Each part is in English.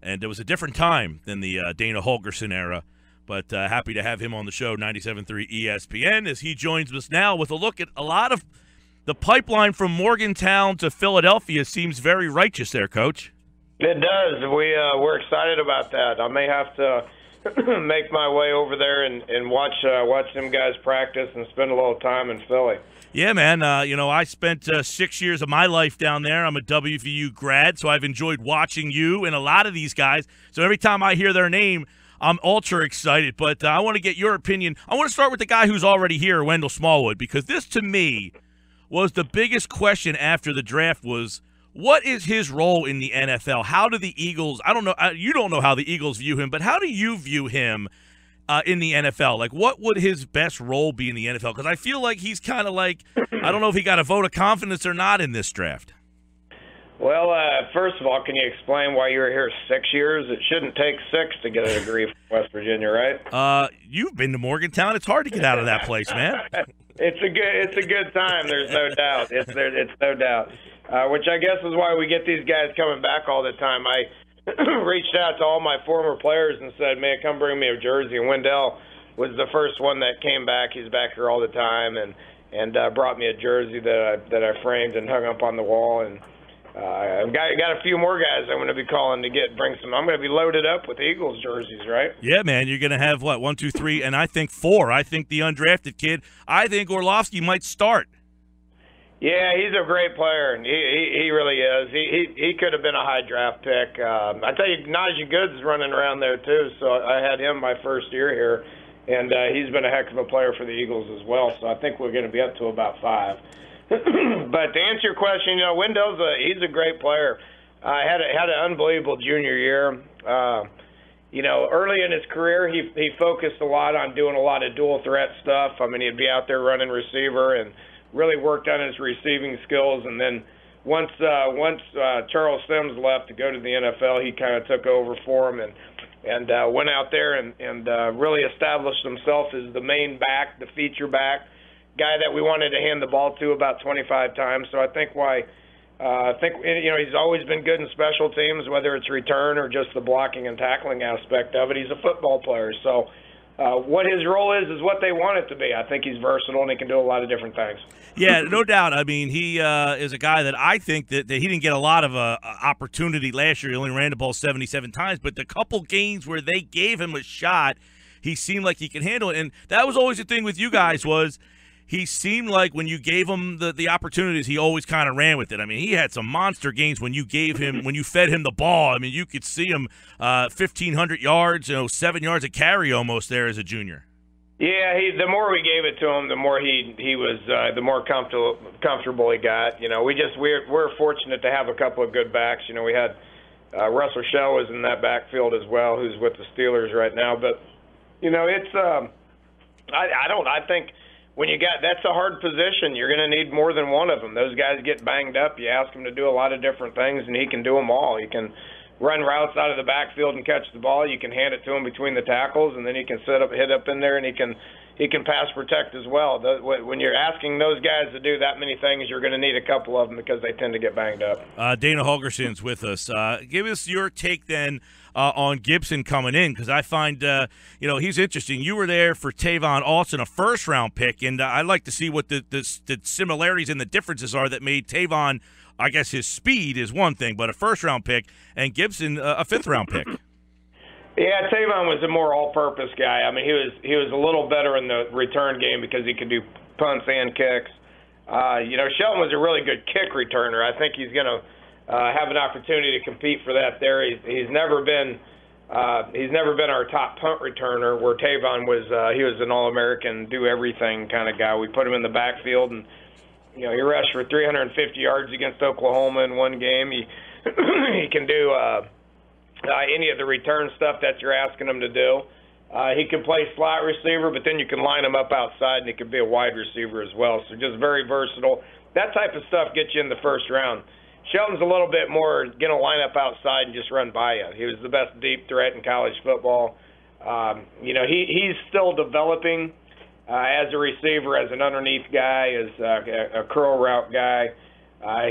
And it was a different time than the Dana Holgorsen era. But happy to have him on the show, 97.3 ESPN, as he joins us now with a look at a lot of the pipeline from Morgantown to Philadelphia. Seems very righteous there, Coach. It does. We're excited about that. I may have to make my way over there and watch them guys practice and spend a little time in Philly. Yeah, man. I spent 6 years of my life down there. I'm a WVU grad, so I've enjoyed watching you and a lot of these guys. So every time I hear their name, I'm ultra excited. But I want to get your opinion. I want to start with the guy who's already here, Wendell Smallwood, because this, to me, was the biggest question after the draft was, what is his role in the NFL? How do the Eagles – I don't know – you don't know how the Eagles view him, but how do you view him in the NFL? Like, what would his best role be in the NFL? Because I feel like he's kind of like – I don't know if he got a vote of confidence or not in this draft. Well, first of all, can you explain why you were here 6 years? It shouldn't take 6 to get a degree from West Virginia, right? You've been to Morgantown. It's hard to get out of that place, man. It's a good time. There's no doubt. It's no doubt. Which I guess is why we get these guys coming back all the time. I reached out to all my former players and said, "Man, come bring me a jersey." And Wendell was the first one that came back. He's back here all the time, and brought me a jersey that I framed and hung up on the wall. And I've got a few more guys I'm going to be calling to bring some. I'm going to be loaded up with Eagles jerseys, right? Yeah, man. You're going to have, 1, 2, 3, and I think 4. I think the undrafted kid, I think Orlovsky might start. Yeah, he's a great player. He really is. He could have been a high draft pick. I tell you, Najee Goode's running around there too, so I had him my first year here, and he's been a heck of a player for the Eagles as well. So I think we're going to be up to about 5. But to answer your question, Wendell's he's a great player. Had an unbelievable junior year. Early in his career, he focused a lot on doing a lot of dual threat stuff. I mean, he'd be out there running receiver and really worked on his receiving skills. And then once Charles Sims left to go to the NFL, he kind of took over for him and went out there and really established himself as the main back, the feature back, guy that we wanted to hand the ball to about 25 times. So I think he's always been good in special teams, whether it's return or just the blocking and tackling aspect of it. He's a football player. So what his role is what they want it to be. I think he's versatile and he can do a lot of different things. Yeah, no doubt. I mean, he is a guy that I think that he didn't get a lot of opportunity last year. He only ran the ball 77 times, but the couple games where they gave him a shot, he seemed like he could handle it. And that was always the thing with you guys was he seemed like when you gave him the opportunities, he always kind of ran with it. I mean, he had some monster games when you fed him the ball. I mean, you could see him 1,500 yards, 7 yards a carry almost there as a junior. Yeah, the more we gave it to him, the more he was, the more comfortable he got. We're fortunate to have a couple of good backs. We had Rasul was in that backfield as well, who's with the Steelers right now. But it's I think. When that's a hard position, you're going to need more than one of them. Those guys get banged up. You ask him to do a lot of different things, and he can do them all. He can run routes out of the backfield and catch the ball. You can hand it to him between the tackles, and then he can hit up in there, and he can pass protect as well. When you're asking those guys to do that many things, you're going to need a couple of them because they tend to get banged up. Dana Holgorsen's with us. Give us your take then on Gibson coming in, because I find he's interesting. You were there for Tavon Austin, a first-round pick, and I'd like to see what the similarities and the differences are that made Tavon, I guess his speed is one thing, but a first-round pick, and Gibson a fifth-round pick. Yeah, Tavon was a more all-purpose guy. I mean, he was a little better in the return game because he could do punts and kicks. Shelton was a really good kick returner. I think he's going to have an opportunity to compete for that there. He's never been our top punt returner, where Tavon was. He was an All-American, do-everything kind of guy. We put him in the backfield, and he rushed for 350 yards against Oklahoma in one game. He can do any of the return stuff that you're asking him to do. He can play slot receiver, but then you can line him up outside, and he can be a wide receiver as well. So just very versatile. That type of stuff gets you in the first round. Shelton's a little bit more going to line up outside and just run by you. He was the best deep threat in college football. He's still developing as a receiver, as an underneath guy, as a curl route guy.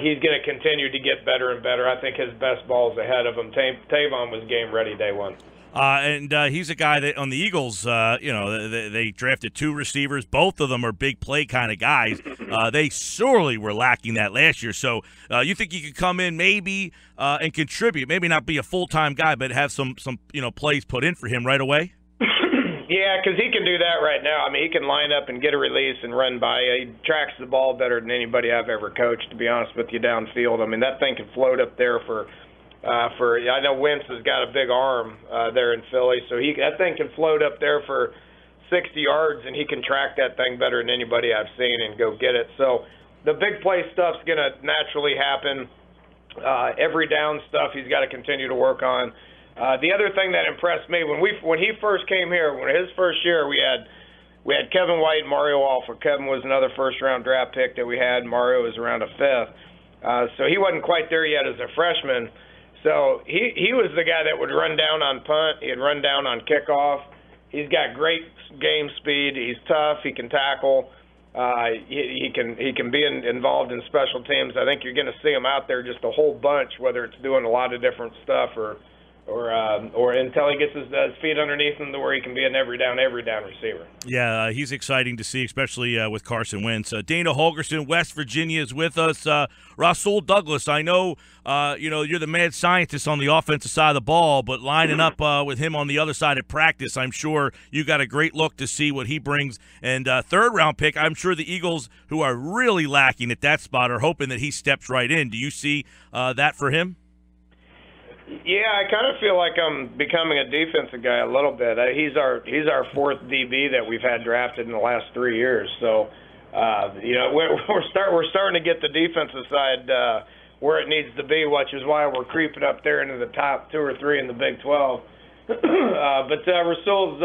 he's going to continue to get better and better. I think his best ball's ahead of him. Tavon was game ready day one. And he's a guy that on the Eagles, they drafted 2 receivers. Both of them are big play kind of guys. They sorely were lacking that last year. So you think he could come in maybe and contribute, maybe not be a full-time guy, but have some plays put in for him right away? Yeah, because he can do that right now. I mean, he can line up and get a release and run by. He tracks the ball better than anybody I've ever coached, to be honest with you, downfield. I mean, that thing can float up there for I know Wentz has got a big arm there in Philly, so that thing can float up there for 60 yards, and he can track that thing better than anybody I've seen and go get it. So the big play stuff's going to naturally happen. Every down stuff he's got to continue to work on. The other thing that impressed me when he first came here, when his first year, we had Kevin White and Mario Alford. Kevin was another first-round draft pick that we had. Mario was around a 5th. So he wasn't quite there yet as a freshman. So he was the guy that would run down on punt. He'd run down on kickoff. He's got great game speed. He's tough. He can tackle. He can be involved in special teams. I think you're going to see him out there just a whole bunch, whether it's doing a lot of different stuff or until he gets his feet underneath him to where he can be an every down receiver. Yeah, he's exciting to see, especially with Carson Wentz. Dana Holgorsen, West Virginia, is with us. Rasul Douglas, I know you're the mad scientist on the offensive side of the ball, but lining up with him on the other side at practice, I'm sure you got a great look to see what he brings. And third-round pick, I'm sure the Eagles, who are really lacking at that spot, are hoping that he steps right in. Do you see that for him? Yeah, I kind of feel like I'm becoming a defensive guy a little bit. He's our 4th DB that we've had drafted in the last 3 years. So, we're starting to get the defensive side where it needs to be, which is why we're creeping up there into the top 2 or 3 in the Big 12. But Rasul's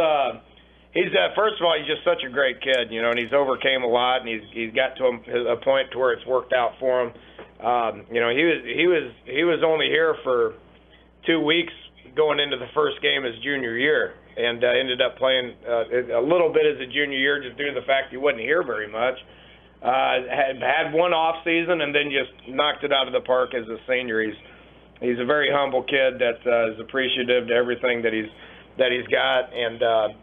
first of all, he's just such a great kid, and he's overcame a lot, and he's got to a point to where it's worked out for him. He was only here for 2 weeks going into the first game his junior year, and ended up playing a little bit as a junior year just due to the fact he wasn't here very much. Had one off season and then just knocked it out of the park as a senior. He's a very humble kid that is appreciative to everything that he's got, and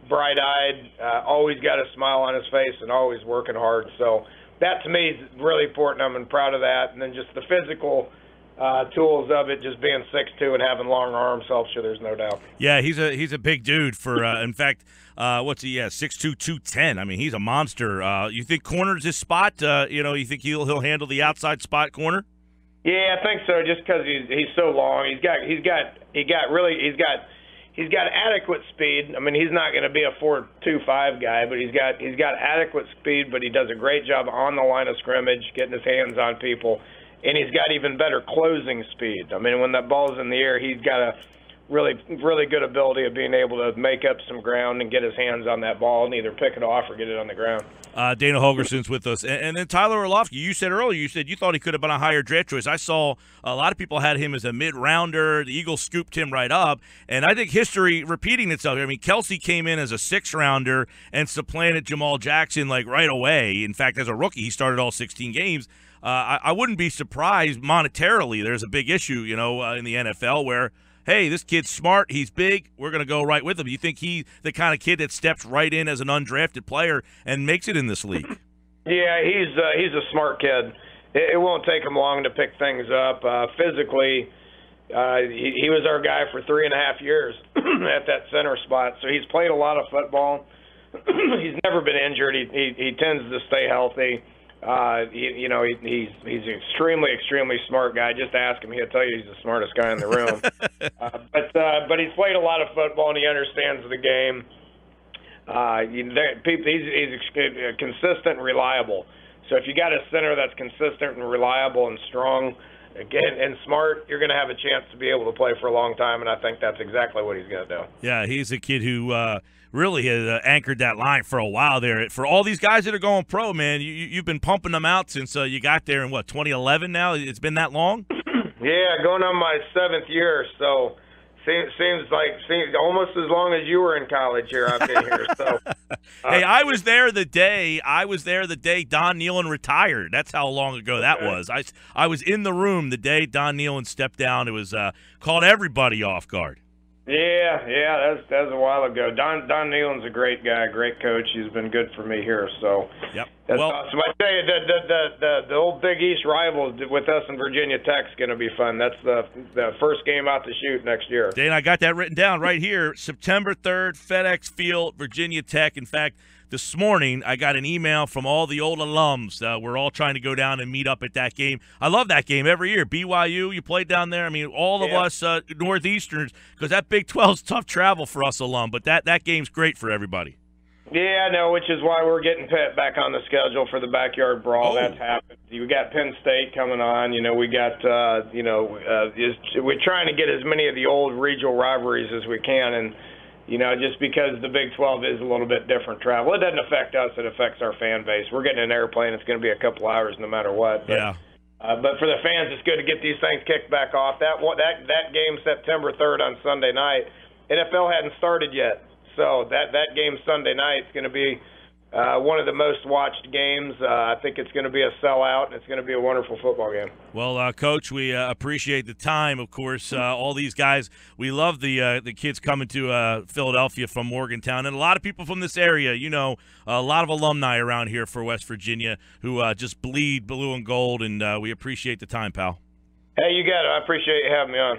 bright-eyed, always got a smile on his face and always working hard. So that to me is really important. I'm proud of that, and then just the physical tools of it, just being 6'2" and having long arms helps you. There's no doubt. Yeah, he's a big dude. For in fact, what's he? 6'2", 210. I mean, he's a monster. You think corner's his spot? You think he'll handle the outside spot corner? Yeah, I think so. Just because he's so long, he's got adequate speed. I mean, he's not going to be a 4.25 guy, but he's got adequate speed. But he does a great job on the line of scrimmage, getting his hands on people. And he's got even better closing speed. I mean, when that ball's in the air, he's got a really, really good ability of being able to make up some ground and get his hands on that ball and either pick it off or get it on the ground. Dana Holgorsen's with us. And then Tyler Orlovsky, you said earlier, you thought he could have been a higher draft choice. I saw a lot of people had him as a mid-rounder. The Eagles scooped him right up. And I think history repeating itself. I mean, Kelsey came in as a 6th-rounder and supplanted Jamal Jackson right away. In fact, as a rookie, he started all 16 games. I wouldn't be surprised monetarily. There's a big issue, in the NFL where, hey, this kid's smart, he's big, we're going to go right with him. You think he's the kind of kid that steps right in as an undrafted player and makes it in this league? Yeah, he's a smart kid. It won't take him long to pick things up. Physically, he was our guy for 3.5 years at that center spot. So he's played a lot of football. He's never been injured. He tends to stay healthy. He's an extremely smart guy. Just ask him; he'll tell you he's the smartest guy in the room. But he's played a lot of football and he understands the game. He's consistent and reliable. So if you got a center that's consistent and reliable and strong, again, and smart, you're going to have a chance to be able to play for a long time. And I think that's exactly what he's going to do. Yeah, he's a kid who really has anchored that line for a while there. For all these guys that are going pro, man, you've been pumping them out since you got there in, 2011 now? It's been that long? Yeah, going on my 7th year. So Seems almost as long as you were in college here. I've been here. So, hey, I was there the day Don Nealon retired. That's how long ago that was. I was in the room the day Don Nealon stepped down. It was caught everybody off guard. Yeah, that's a while ago. Don Nealon's a great guy, great coach. He's been good for me here. So yep. That's awesome. I tell you, the old Big East rivals with us and Virginia Tech's going to be fun. That's the first game out to shoot next year. Dane, I got that written down right here. September 3rd, FedEx Field, Virginia Tech. In fact, this morning I got an email from all the old alums. We're all trying to go down and meet up at that game. I love that game every year. BYU, you played down there. I mean, all of us Northeasterners, because that Big 12 is tough travel for us alum, but that game's great for everybody. Yeah, no, which is why we're getting Pitt back on the schedule for the backyard brawl. That's happened. We got Penn State coming on. We got, we're trying to get as many of the old regional rivalries as we can. And, just because the Big 12 is a little bit different travel. It doesn't affect us. It affects our fan base. We're getting an airplane. It's going to be a couple hours no matter what. But, yeah. But for the fans, it's good to get these things kicked back off. That game, September 3rd on Sunday night, NFL hadn't started yet. So that game Sunday night is going to be one of the most watched games. I think it's going to be a sellout, and it's going to be a wonderful football game. Well, Coach, we appreciate the time. Of course, all these guys, we love the kids coming to Philadelphia from Morgantown, and a lot of people from this area. A lot of alumni around here for West Virginia who just bleed blue and gold, and we appreciate the time, pal. Hey, you got it. I appreciate you having me on.